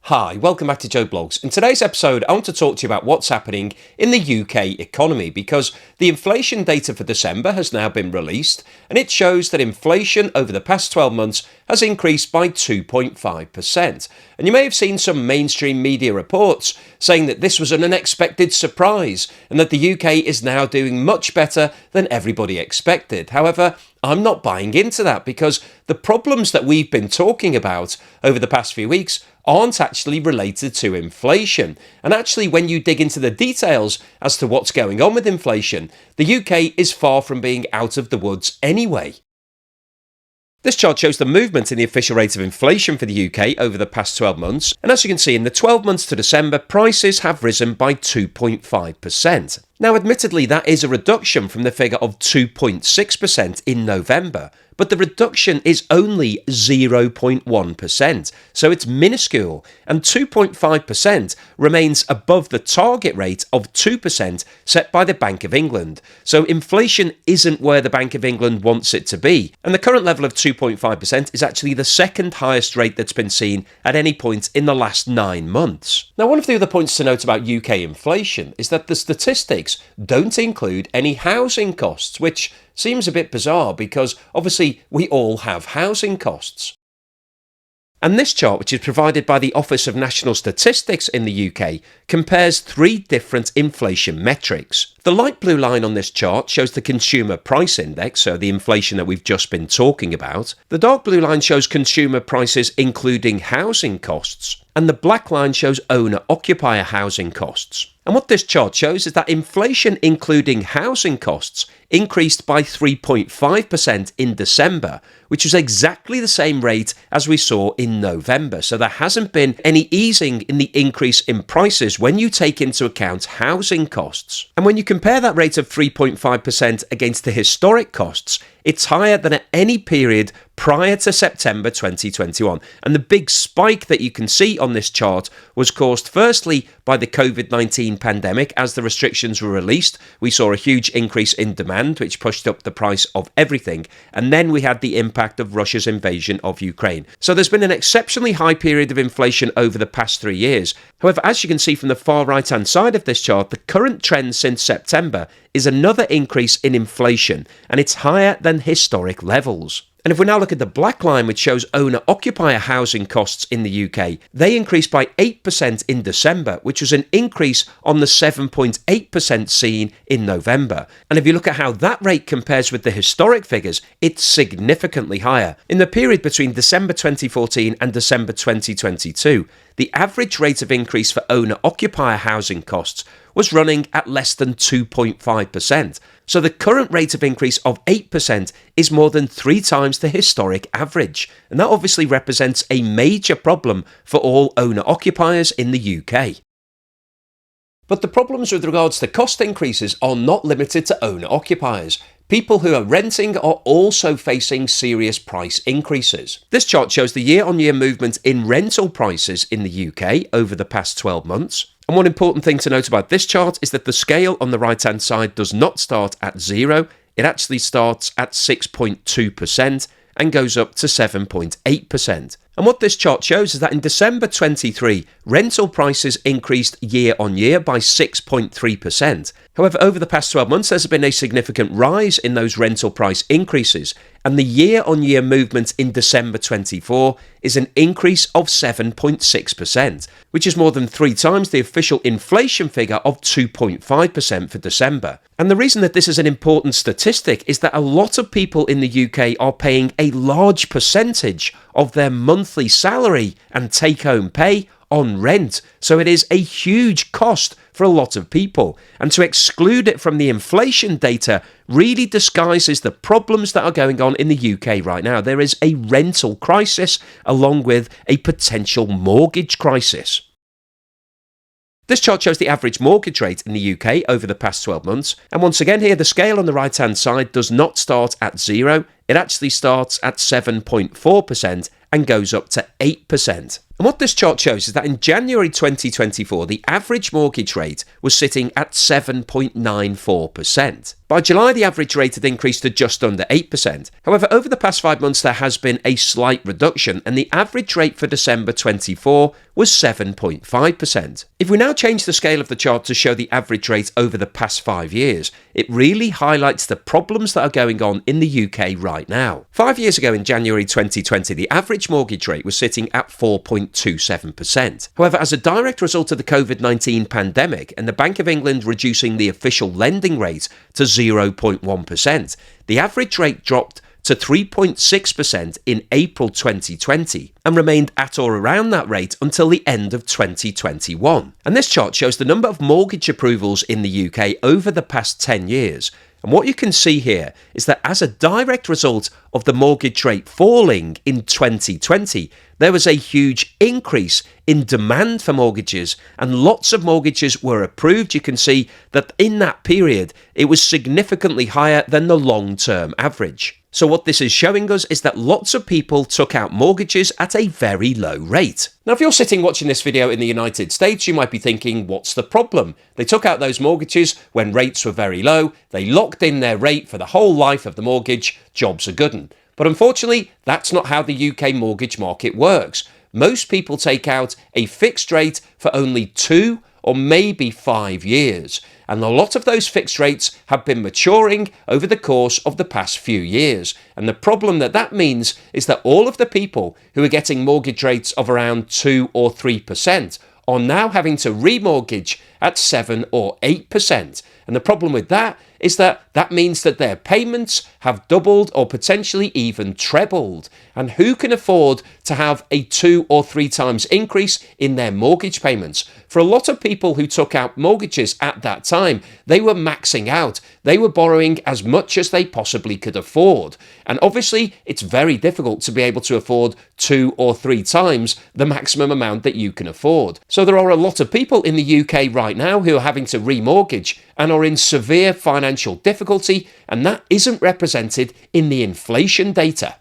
Hi, welcome back to Joe Blogs. In today's episode, I want to talk to you about what's happening in the UK economy because the inflation data for December has now been released and it shows that inflation over the past 12 months has increased by 2.5%. And you may have seen some mainstream media reports saying that this was an unexpected surprise and that the UK is now doing much better than everybody expected. However, I'm not buying into that because the problems that we've been talking about over the past few weeks aren't actually related to inflation. And actually, when you dig into the details as to what's going on with inflation, the UK is far from being out of the woods anyway. This chart shows the movement in the official rate of inflation for the UK over the past 12 months. And as you can see, in the 12 months to December, prices have risen by 2.5%. Now, admittedly, that is a reduction from the figure of 2.6% in November, but the reduction is only 0.1%, so it's minuscule, and 2.5% remains above the target rate of 2% set by the Bank of England. So inflation isn't where the Bank of England wants it to be, and the current level of 2.5% is actually the second highest rate that's been seen at any point in the last 9 months. Now, one of the other points to note about UK inflation is that the statistics don't include any housing costs, which seems a bit bizarre because obviously we all have housing costs. And this chart, which is provided by the Office of National Statistics in the UK, compares 3 different inflation metrics. The light blue line on this chart shows the consumer price index, so the inflation that we've just been talking about. The dark blue line shows consumer prices including housing costs, and the black line shows owner-occupier housing costs. And what this chart shows is that inflation including housing costs increased by 3.5% in December, which was exactly the same rate as we saw in November. So there hasn't been any easing in the increase in prices when you take into account housing costs. And when you compare that rate of 3.5% against the historic costs, it's higher than at any period prior to September 2021. And the big spike that you can see on this chart was caused firstly by the COVID-19 pandemic. As the restrictions were released, we saw a huge increase in demand, which pushed up the price of everything. And then we had the impact of Russia's invasion of Ukraine. So there's been an exceptionally high period of inflation over the past 3 years. However, as you can see from the far right-hand side of this chart, the current trend since September is another increase in inflation, and it's higher than historic levels. And if we now look at the black line, which shows owner-occupier housing costs in the UK, they increased by 8% in December, which was an increase on the 7.8% seen in November. And if you look at how that rate compares with the historic figures, it's significantly higher. In the period between December 2014 and December 2022, the average rate of increase for owner-occupier housing costs was running at less than 2.5%. So the current rate of increase of 8% is more than 3 times the historic average. And that obviously represents a major problem for all owner-occupiers in the UK. But the problems with regards to cost increases are not limited to owner-occupiers. People who are renting are also facing serious price increases. This chart shows the year-on-year movement in rental prices in the UK over the past 12 months. And one important thing to note about this chart is that the scale on the right-hand side does not start at 0. It actually starts at 6.2% and goes up to 7.8%. And what this chart shows is that in December 23, rental prices increased year on year by 6.3%. However, over the past 12 months, there's been a significant rise in those rental price increases, and the year-on-year movement in December 24 is an increase of 7.6%, which is more than 3 times the official inflation figure of 2.5% for December. And the reason that this is an important statistic is that a lot of people in the UK are paying a large percentage of their monthly salary and take-home pay on rent. So it is a huge cost for a lot of people. And to exclude it from the inflation data really disguises the problems that are going on in the UK right now. There is a rental crisis along with a potential mortgage crisis. This chart shows the average mortgage rate in the UK over the past 12 months. And once again here, the scale on the right-hand side does not start at 0. It actually starts at 7.4% and goes up to 8%. And what this chart shows is that in January 2024, the average mortgage rate was sitting at 7.94%. By July, the average rate had increased to just under 8%. However, over the past 5 months, there has been a slight reduction, and the average rate for December 24 was 7.5%. If we now change the scale of the chart to show the average rate over the past 5 years, it really highlights the problems that are going on in the UK right now. 5 years ago, in January 2020, the average mortgage rate was sitting at 4.27%. However, as a direct result of the COVID-19 pandemic and the Bank of England reducing the official lending rate to 0.1%, the average rate dropped to 3.6% in April 2020 and remained at or around that rate until the end of 2021. And this chart shows the number of mortgage approvals in the UK over the past 10 years. And what you can see here is that as a direct result of the mortgage rate falling in 2020, there was a huge increase in demand for mortgages and lots of mortgages were approved. You can see that in that period, it was significantly higher than the long-term average. So what this is showing us is that lots of people took out mortgages at a very low rate. Now, if you're sitting watching this video in the United States, you might be thinking, what's the problem? They took out those mortgages when rates were very low. They locked in their rate for the whole life of the mortgage. Jobs are good 'un. But unfortunately, that's not how the UK mortgage market works. Most people take out a fixed rate for only 2 or maybe 5 years. And a lot of those fixed rates have been maturing over the course of the past few years. And the problem that means is that all of the people who are getting mortgage rates of around 2 or 3% are now having to remortgage at 7 or 8%. And the problem with that is that means that their payments have doubled or potentially even trebled. And who can afford to have a 2 or 3 times increase in their mortgage payments? For a lot of people who took out mortgages at that time, they were maxing out. They were borrowing as much as they possibly could afford. And obviously, it's very difficult to be able to afford 2 or 3 times the maximum amount that you can afford. So there are a lot of people in the UK right now who are having to remortgage and are in severe financial difficulty, and that isn't represented in the inflation data.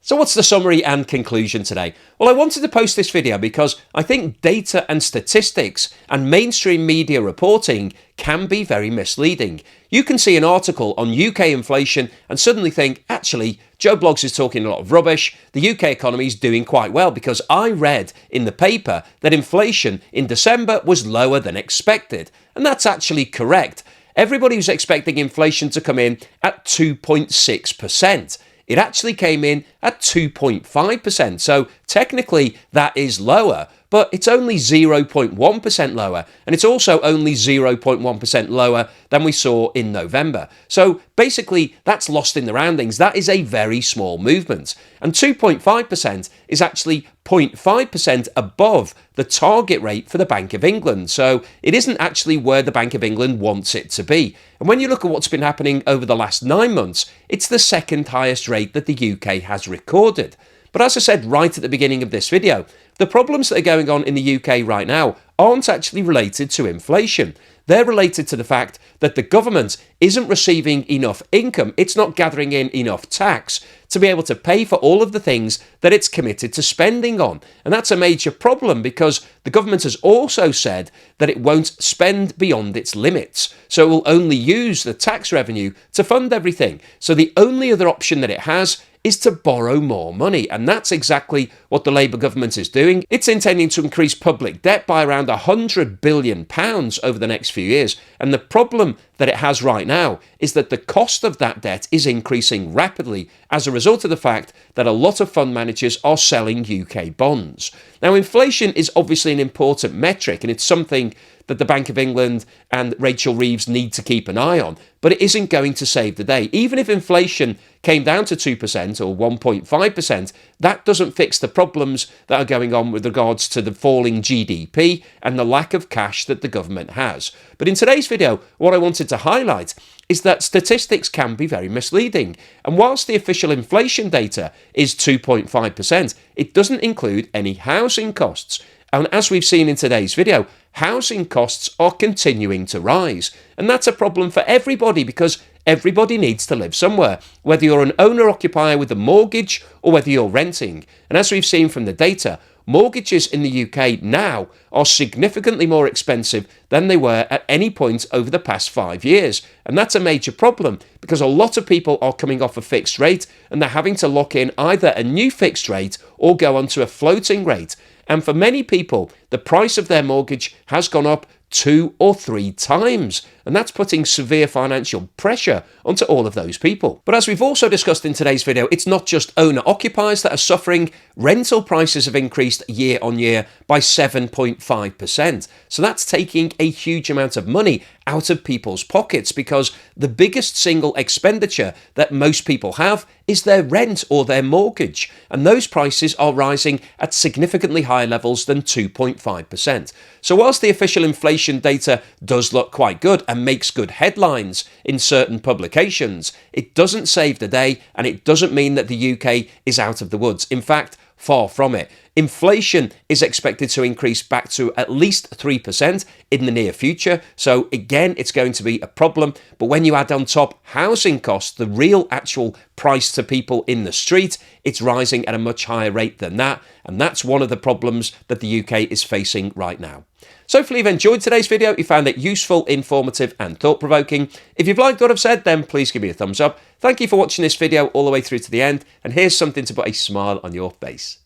So what's the summary and conclusion today? Well, I wanted to post this video because I think data and statistics and mainstream media reporting can be very misleading. You can see an article on UK inflation and suddenly think, actually, Joe Bloggs is talking a lot of rubbish. The UK economy is doing quite well because I read in the paper that inflation in December was lower than expected. And that's actually correct. Everybody was expecting inflation to come in at 2.6%. It actually came in at 2.5%. So technically that is lower, but it's only 0.1% lower. And it's also only 0.1% lower than we saw in November. So basically that's lost in the roundings. That is a very small movement. And 2.5% is actually 0.5% above the target rate for the Bank of England. So it isn't actually where the Bank of England wants it to be. And when you look at what's been happening over the last 9 months, it's the second highest rate that the UK has recorded. But as I said right at the beginning of this video, the problems that are going on in the UK right now aren't actually related to inflation. They're related to the fact that the government isn't receiving enough income. It's not gathering in enough tax to be able to pay for all of the things that it's committed to spending on. And that's a major problem because the government has also said that it won't spend beyond its limits. So it will only use the tax revenue to fund everything. So the only other option that it has is to borrow more money. And that's exactly what the Labour government is doing. It's intending to increase public debt by around £100 billion over the next few years. And the problem that it has right now is that the cost of that debt is increasing rapidly as a result of the fact that a lot of fund managers are selling UK bonds. Now, inflation is obviously an important metric, and it's something that the Bank of England and Rachel Reeves need to keep an eye on, but it isn't going to save the day. Even if inflation came down to 2% or 1.5%, that doesn't fix the problems that are going on with regards to the falling GDP and the lack of cash that the government has. But in today's video, what I wanted to highlight is that statistics can be very misleading. And whilst the official inflation data is 2.5%, it doesn't include any housing costs. And as we've seen in today's video, housing costs are continuing to rise. And that's a problem for everybody because everybody needs to live somewhere, whether you're an owner-occupier with a mortgage or whether you're renting. And as we've seen from the data, mortgages in the UK now are significantly more expensive than they were at any point over the past 5 years. And that's a major problem because a lot of people are coming off a fixed rate and they're having to lock in either a new fixed rate or go onto a floating rate. And for many people, the price of their mortgage has gone up 2 or 3 times. And that's putting severe financial pressure onto all of those people. But as we've also discussed in today's video, it's not just owner-occupiers that are suffering. Rental prices have increased year on year by 7.5%. So that's taking a huge amount of money out of people's pockets because the biggest single expenditure that most people have is their rent or their mortgage. And those prices are rising at significantly higher levels than 2.5%. So whilst the official inflation data does look quite good and makes good headlines in certain publications, it doesn't save the day and it doesn't mean that the UK is out of the woods. In fact, far from it. Inflation is expected to increase back to at least 3% in the near future. So again, it's going to be a problem. But when you add on top housing costs, the real actual price to people in the street, it's rising at a much higher rate than that. And that's one of the problems that the UK is facing right now. So hopefully you've enjoyed today's video. You found it useful, informative and thought-provoking. If you've liked what I've said, then please give me a thumbs up. Thank you for watching this video all the way through to the end. And here's something to put a smile on your face.